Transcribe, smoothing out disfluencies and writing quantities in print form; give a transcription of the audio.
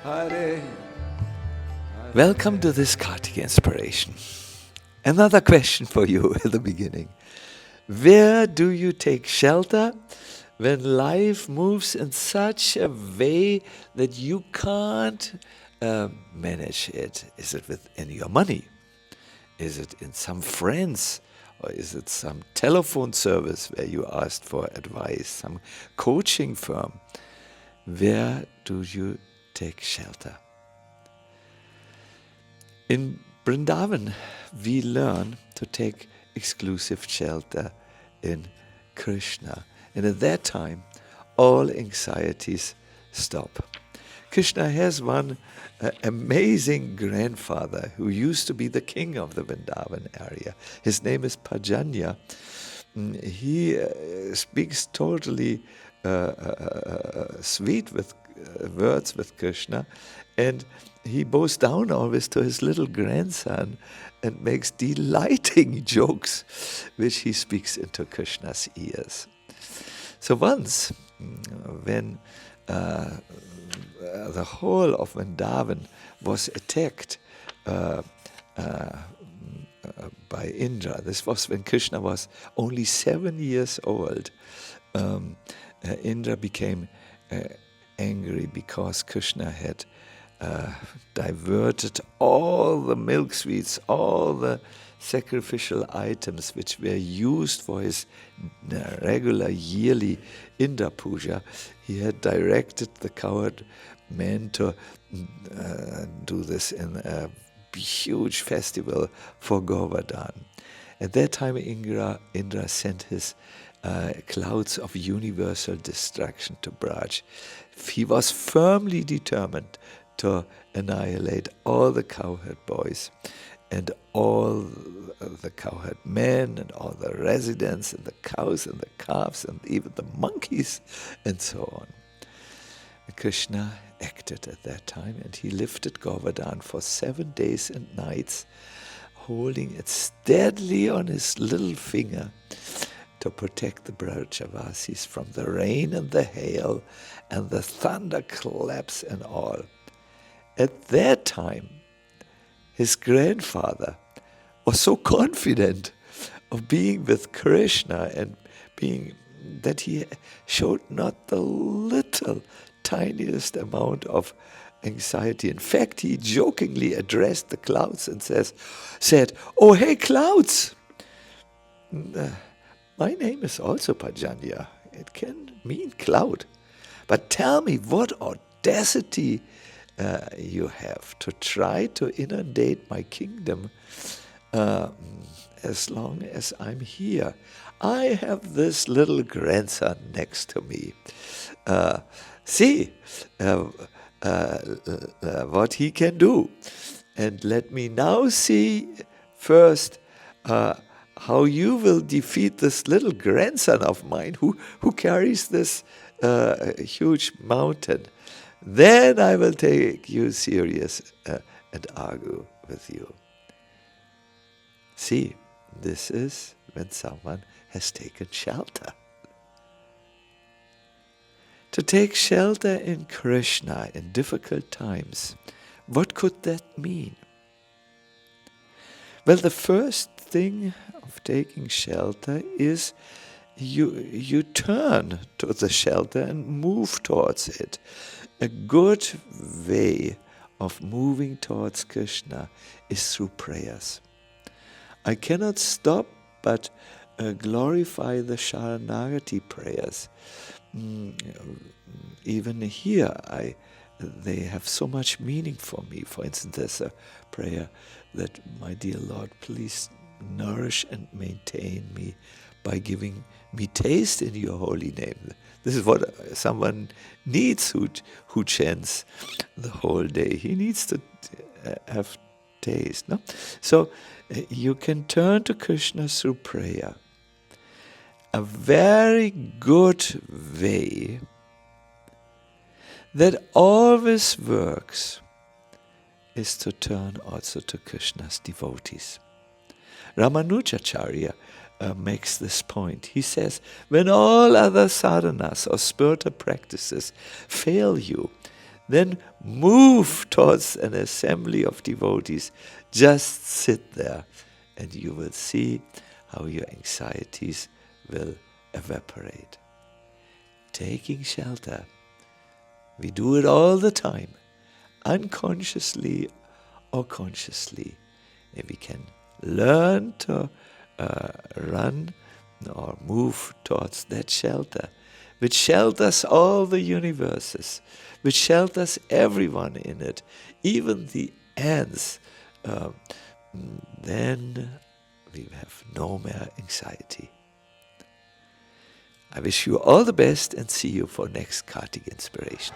Hare. Welcome to this Kartik Inspiration. Another question for you at the beginning. Where do you take shelter when life moves in such a way that you can't manage it? Is it within your money? Is it in some friends? Or is it some telephone service where you asked for advice, some coaching firm? Where do you take shelter? In Vrindavan, we learn to take exclusive shelter in Krishna. And at that time, all anxieties stop. Krishna has one amazing grandfather who used to be the king of the Vrindavan area. His name is Pajanya. He speaks totally sweet with words with Krishna, and he bows down always to his little grandson and makes delighting jokes which he speaks into Krishna's ears. So once when the whole of Vrindavan was attacked by Indra. This was when Krishna was only 7 years old. Indra became angry because Krishna had diverted all the milk sweets, all the sacrificial items which were used for his regular yearly Indra Puja. He had directed the cowherd men to do this in a huge festival for Govardhan. At that time, Indra sent his clouds of universal destruction to Braj. He was firmly determined to annihilate all the cowherd boys and all the cowherd men and all the residents and the cows and the calves and even the monkeys and so on. Krishna acted at that time, and he lifted Govardhan for 7 days and nights, holding it steadily on his little finger to protect the Brajavasis from the rain and the hail and the thunderclaps and all. At that time, his grandfather was so confident of being with Krishna and being that he showed not the little tiniest amount of anxiety. In fact, he jokingly addressed the clouds and said, "Oh, hey, clouds! My name is also Pajanya. It can mean cloud. But tell me what audacity you have to try to inundate my kingdom as long as I'm here. I have this little grandson next to me. See what he can do. And let me now see first how you will defeat this little grandson of mine who carries this huge mountain. Then I will take you serious and argue with you." See, this is when someone has taken shelter. To take shelter in Krishna in difficult times, what could that mean? Well, the first thing of taking shelter is you turn to the shelter and move towards it. A good way of moving towards Krishna is through prayers. I cannot stop but glorify the Sharanagati prayers. Even here, they have so much meaning for me. For instance, there's a prayer that, "My dear Lord, please nourish and maintain me by giving me taste in your holy name." This is what someone needs who chants the whole day. He needs to have taste. No? So you can turn to Krishna through prayer. A very good way that always works is to turn also to Krishna's devotees. Ramanujacharya makes this point. He says, when all other sadhanas or spiritual practices fail you, then move towards an assembly of devotees. Just sit there and you will see how your anxieties will evaporate. Taking shelter. We do it all the time, unconsciously or consciously. If we can learn to run or move towards that shelter, which shelters all the universes, which shelters everyone in it, even the ants, then we have no more anxiety. I wish you all the best and see you for next Kartik Inspiration.